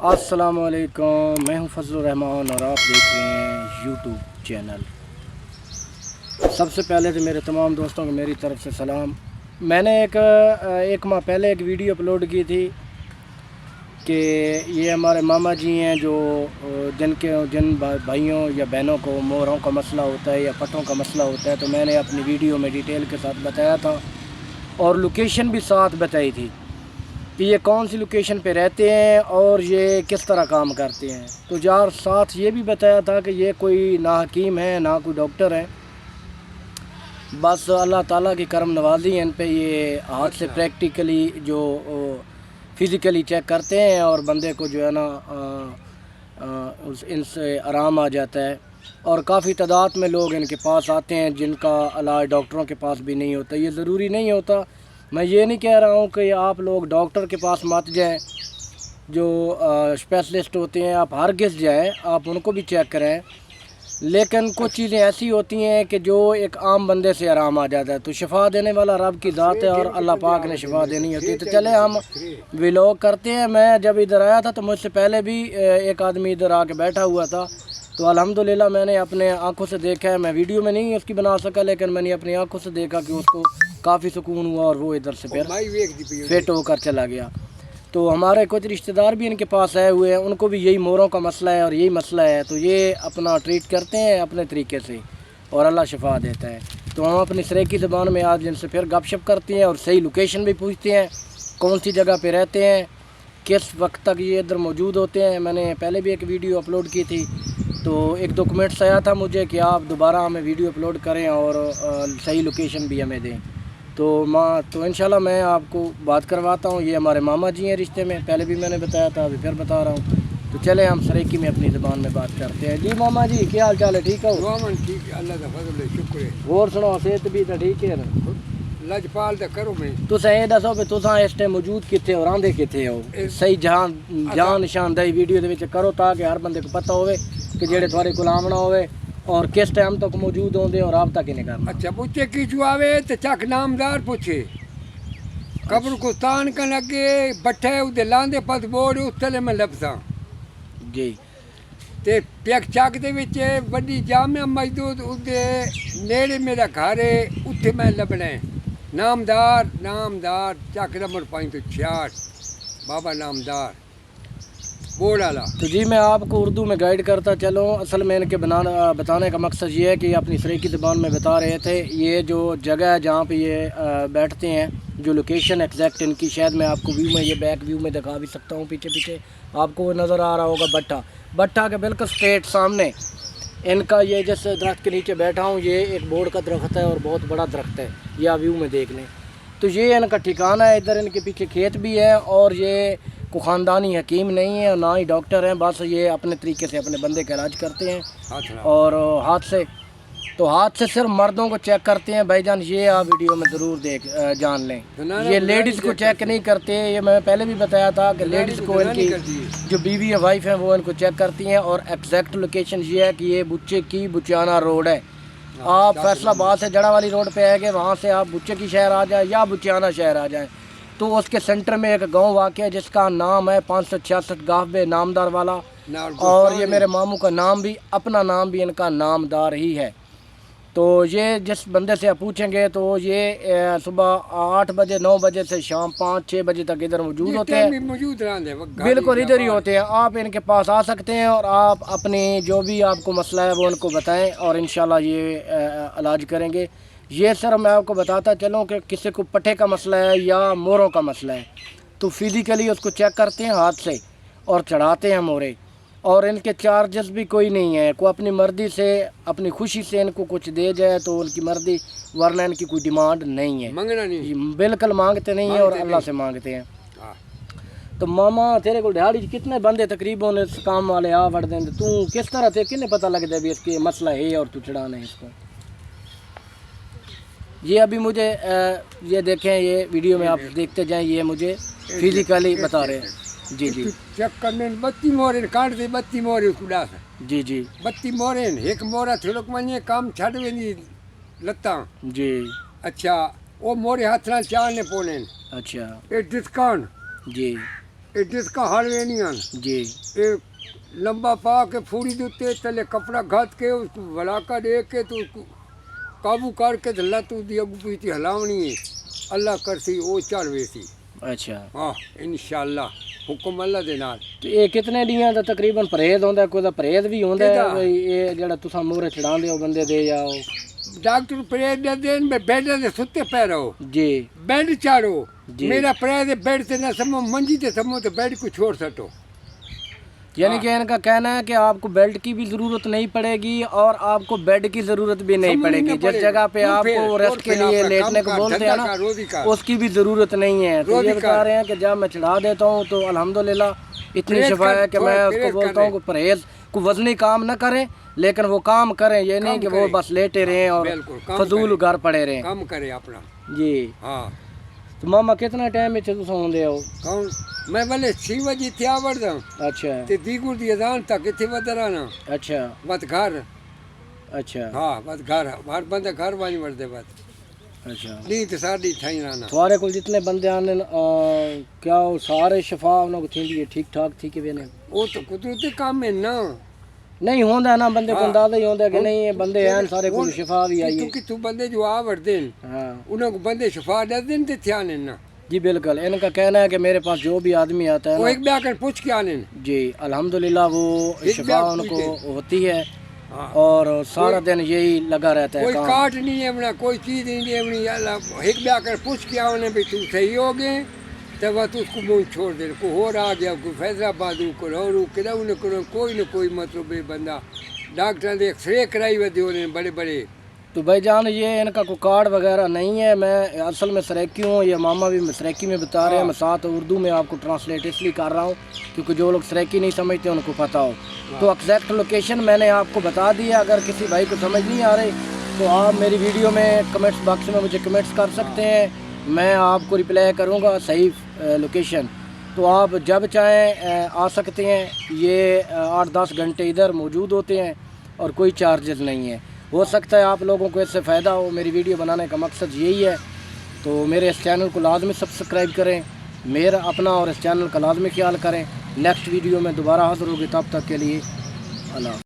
السلام علیکم، میں ہوں فضل الرحمان اور آپ دیکھ رہے ہیں یوٹیوب چینل۔ سب سے پہلے تو میرے تمام دوستوں کو میری طرف سے سلام۔ میں نے ایک ماہ پہلے ایک ویڈیو اپلوڈ کی تھی کہ یہ ہمارے ماما جی ہیں جو جن بھائیوں یا بہنوں کو موروں کا مسئلہ ہوتا ہے یا پٹھوں کا مسئلہ ہوتا ہے، تو میں نے اپنی ویڈیو میں ڈیٹیل کے ساتھ بتایا تھا اور لوکیشن بھی ساتھ بتائی تھی کہ یہ کون سی لوکیشن پہ رہتے ہیں اور یہ کس طرح کام کرتے ہیں۔ تو یار ساتھ یہ بھی بتایا تھا کہ یہ کوئی نہ حکیم ہے نہ کوئی ڈاکٹر ہے، بس اللہ تعالیٰ کی کرم نوازی ہے ان پہ۔ یہ ہاتھ سے پریکٹیکلی جو فزیکلی چیک کرتے ہیں اور بندے کو جو ہے نا ان سے آرام آ جاتا ہے، اور کافی تعداد میں لوگ ان کے پاس آتے ہیں جن کا علاج ڈاکٹروں کے پاس بھی نہیں ہوتا۔ یہ ضروری نہیں ہوتا، میں یہ نہیں کہہ رہا ہوں کہ آپ لوگ ڈاکٹر کے پاس مت جائیں، جو اسپیشلسٹ ہوتے ہیں آپ ہرگز جائیں، آپ ان کو بھی چیک کریں، لیکن کچھ چیزیں ایسی ہوتی ہیں کہ جو ایک عام بندے سے آرام آ جاتا ہے۔ تو شفا دینے والا رب کی ذات ہے اور اللہ پاک نے شفا دینی ہوتی ہے۔ تو چلے ہم ولاگ کرتے ہیں۔ میں جب ادھر آیا تھا تو مجھ سے پہلے بھی ایک آدمی ادھر آ کے بیٹھا ہوا تھا، تو الحمدللہ میں نے اپنے آنکھوں سے دیکھا ہے، میں ویڈیو میں نہیں اس کی بنا سکا، لیکن میں نے اپنی آنکھوں سے دیکھا کہ اس کو کافی سکون ہوا اور وہ ادھر سے پھر فٹ ہو کر چلا گیا۔ تو ہمارے کچھ رشتہ دار بھی ان کے پاس آئے ہوئے ہیں، ان کو بھی یہی موروں کا مسئلہ ہے اور یہی مسئلہ ہے، تو یہ اپنا ٹریٹ کرتے ہیں اپنے طریقے سے اور اللہ شفا دیتا ہے۔ تو ہم اپنی سریکی زبان میں آج ان سے پھر گپ شپ کرتے ہیں اور صحیح لوکیشن بھی پوچھتے ہیں، کون سی جگہ پہ رہتے ہیں، کس وقت تک یہ ادھر موجود ہوتے ہیں۔ میں نے پہلے بھی ایک ویڈیو اپلوڈ کی تھی، تو ایک ڈاکومنٹس آیا تھا مجھے کہ آپ دوبارہ ہمیں ویڈیو اپلوڈ کریں اور صحیح لوکیشن بھی ہمیں دیں۔ تو انشاءاللہ میں آپ کو بات کرواتا ہوں۔ یہ ہمارے ماما جی ہیں رشتے میں، پہلے بھی میں نے بتایا تھا، ابھی پھر بتا رہا ہوں۔ تو چلے ہم سریکی میں اپنی زبان میں بات کرتے ہیں۔ جی ماما جی، کیا حال چال ہے؟ ٹھیک ہو؟ ٹھیک ہے، اللہ کا فضل ہے، شکر ہے۔ اور سنو، صحت بھی تو ٹھیک ہے نا؟ لجپال تو کرو میں تساں یہ دسو کہ تساں اس ٹائم موجود کتنے اور آندے کتنے ہو؟ صحیح جان نشاندہی ویڈیو دے وچ کرو تاکہ ہر بندے کو پتہ ہوئے کہ جڑے تھوڑے کول آمنا ہوئے اور کس ٹائم تک موجود ہوندے اور رابطہ کنے کرنا۔ اچھا پوچھے کی جو آوے تو چک نامدار پوچھے قبر کو تان کن لگے بٹھے ادھے لاندے پت بورڈ اس تلے میں لبساں جی تے پیک چک دے وچ بڑی جامع مسجد ادھے نیڑے میرا گھر ہے، اتھے میں لبنا ہے۔ نامدار چک نمبر 566 بابا نامدار بورڈ والا۔ تو جی میں آپ کو اردو میں گائیڈ کرتا چلوں۔ اصل میں ان کے بتانے کا مقصد یہ ہے کہ یہ اپنی سریکی زبان میں بتا رہے تھے، یہ جو جگہ ہے جہاں پہ یہ بیٹھتے ہیں، جو لوکیشن ایگزیکٹ ان کی، شاید میں آپ کو ویو میں یہ بیک ویو میں دکھا بھی سکتا ہوں، پیچھے آپ کو نظر آ رہا ہوگا بٹھا کے بالکل سٹریٹ سامنے ان کا یہ جس درخت کے نیچے بیٹھا ہوں، یہ ایک بورڈ کا درخت ہے اور بہت بڑا درخت ہے، یہ آپ ویو میں دیکھ لیں۔ تو یہ ان کا ٹھکانہ ہے، ادھر ان کے پیچھے کھیت بھی ہے، اور یہ کو خاندانی حکیم نہیں ہے اور نہ ہی ڈاکٹر ہیں، بس یہ اپنے طریقے سے اپنے بندے کا علاج کرتے ہیں اور ہاتھ سے صرف مردوں کو چیک کرتے ہیں۔ بھائی جان یہ آپ ویڈیو میں ضرور جان لیں، یہ لیڈیز کو چیک نہیں کرتے۔ یہ میں پہلے بھی بتایا تھا کہ لیڈیز کو ان کی جو بیوی یا وائف ہیں وہ ان کو چیک کرتی ہیں، اور ایگزیکٹ لوکیشن یہ ہے کہ یہ بچے کی بچیانہ روڈ ہے۔ آپ فیصلہ آباد سے جڑا والی روڈ پہ آئے گے، وہاں سے آپ بچے کی شہر آ جائیں یا بچیانہ شہر آ جائیں، تو اس کے سینٹر میں ایک گاؤں واقع ہے جس کا نام ہے 566 گاہ نامدار والا، اور یہ میرے ماموں کا نام بھی، اپنا نام بھی ان کا نامدار ہی ہے۔ تو یہ جس بندے سے آپ پوچھیں گے تو یہ صبح 8 بجے 9 بجے سے شام 5-6 بجے تک ادھر موجود ہوتے ہیں، بالکل ادھر ہی ہوتے ہیں۔ آپ ان کے پاس آ سکتے ہیں اور آپ اپنی جو بھی آپ کو مسئلہ ہے وہ ان کو بتائیں اور انشاءاللہ یہ علاج کریں گے۔ یہ سر میں آپ کو بتاتا چلوں کہ کسی کو پٹھے کا مسئلہ ہے یا موروں کا مسئلہ ہے تو فزیکلی اس کو چیک کرتے ہیں ہاتھ سے اور چڑھاتے ہیں مورے، اور ان کے چارجز بھی کوئی نہیں ہے، کوئی اپنی مرضی سے اپنی خوشی سے ان کو کچھ دے جائے تو ان کی مرضی، ورنہ ان کی کوئی ڈیمانڈ نہیں ہے، منگنا نہیں، بالکل مانگتے نہیں ہیں اور اللہ سے مانگتے ہیں۔ تو ماما تیرے کو دیہڑی کتنے بندے تقریباً اس کام والے آ وڑ دیں، تو کس طرح سے کنے پتہ لگتا ہے بھی اس کے مسئلہ ہے اور تو چڑھانا ہے اس کو؟ یہ ابھی مجھے یہ دیکھیں، یہ ویڈیو میں آپ دیکھتے جائیں، یہ مجھے فزیکلی بتا رہے ہیں۔ جی چیک کرنے 32 مورے کاٹ دے، 32 مورے اس کو ڈاس جی 32 مورے ایک مورا تھڑک منجے کام چھڈ وینی لتاں جی اچھا وہ مورے ہاتھ نال چالنے پونے اچھا اے ڈسکان جی جس کا حل یہ نہیں آنا جی لمبا پا کے پھوڑی دیتے تلے کپڑا گھت کے اس کو ولاکا دے کے تو اس کو قابو کر کے لت دی اگو پیچھے ہلاونی ہے اللہ کرسی وہ چڑھ ویسی اچھا ہاں انشاءاللہ حکم اللہ دے نال تو یہ کتنے دیاں دا تقریباً پرہیز ہوندا ہے کوئی دا پرہیز بھی ہوندا ہے بھئی یہ جڑا تساں مورے چڑھاندے ہو بندے دے یا ڈاکٹر پرہیز دے دین میں بیڈ دے ستے پے رہو جی بیڈ چاڑو جی۔ میرا پرہیز بیڈ سے نہ سمو منجی تے سمو تو بیڈ کو چھوڑ سٹو یعنی کہ ان کا کہنا ہے کہ آپ کو بیلٹ کی بھی ضرورت نہیں پڑے گی اور آپ کو بیڈ کی ضرورت بھی نہیں پڑے گی جس جگہ پہ آپ کو ریسٹ کے لیے لیٹنے کو بولتے ہیں نا اس کی بھی ضرورت نہیں ہے تو یہ بتا رہے ہیں کہ جب میں چڑھا دیتا ہوں تو الحمدللہ اتنی شفا ہے کہ میں اس کو بولتا ہوں کہ پرہیز کو وزنی کام نہ کریں لیکن وہ کام کریں یہ نہیں کہ وہ بس لیٹے رہیں اور فضول گھر پڑے رہیں کام کرے اپنا جی ہاں تو ماما کتنا ٹائم میں تساں ہوندے ہو کون میں بلے 6 بجے تھیا وڑدا اچھا تے دیگر دی اذان تک اتنے ودرانا اچھا بس گھر اچھا ہاں بس گھر ہر بندہ گھر وانی وڑدے بس اچھا نہیں تے ساڈی تھائی رانا تھوڑے کو جتنے بندے آنے کیا وہ سارے شفا انہوں کو تھی ٹھیک ٹھاک تھی کہ بھی نہیں وہ تو قدرتی کام ہے نا نہیں ہوندا ہے نا بندے کو اندازہ ہی ہوندا ہے کہ نہیں یہ بندے ہیں سارے کو شفا بھی آئی ہے تو بندے جو آ وڑدے ہاں انہوں کو بندے شفا دے دین تے تھیانے نا جی بالکل ان کا کہنا ہے کہ میرے پاس جو بھی آدمی آتا ہے وہ نا ایک بیا کر پوچھ کے آنے جی الحمدللہ وہ شفا ان کو ہوتی ہے اور سارا دن یہی لگا رہتا ہے کوئی کام کاٹ نہیں ہے بنا کوئی چیز نہیں ہے بنی اللہ ایک بیا کر پوچھ کے آنے بھی تو صحیح ہو گئے تو بس اس کو منہ چھوڑ دے کوئی اور آ گیا کوئی فیض آباد کو رو کدھر نہ کرو کوئی نہ کوئی مطلب ہے بندہ ڈاکٹر نے ایکس رے کرائی ہوئے ہو رہے ہیں بڑے بڑے تو بھائی جان یہ ان کا کوئی کارڈ وغیرہ نہیں ہے میں اصل میں سریکی ہوں یہ ماما بھی سریکی میں بتا رہے ہیں میں ساتھ اردو میں آپ کو ٹرانسلیٹ اس لیے کر رہا ہوں کیونکہ جو لوگ سریکی نہیں سمجھتے ان کو پتہ ہو تو ایگزیکٹ لوکیشن میں نے آپ کو بتا دی ہے اگر کسی بھائی کو سمجھ نہیں آ رہی تو آپ میری ویڈیو میں کمنٹس باکس میں مجھے کمنٹس کر سکتے ہیں میں آپ کو رپلائی کروں گا صحیح لوکیشن تو آپ جب چاہیں آ سکتے ہیں یہ 8-10 گھنٹے ادھر موجود ہوتے ہیں اور کوئی چارجز نہیں ہے ہو سکتا ہے آپ لوگوں کو اس سے فائدہ ہو میری ویڈیو بنانے کا مقصد یہی ہے تو میرے اس چینل کو لازمی سبسکرائب کریں میرا اپنا اور اس چینل کا لازمی خیال کریں نیکسٹ ویڈیو میں دوبارہ حاضر ہوگی تب تک کے لیے اللہ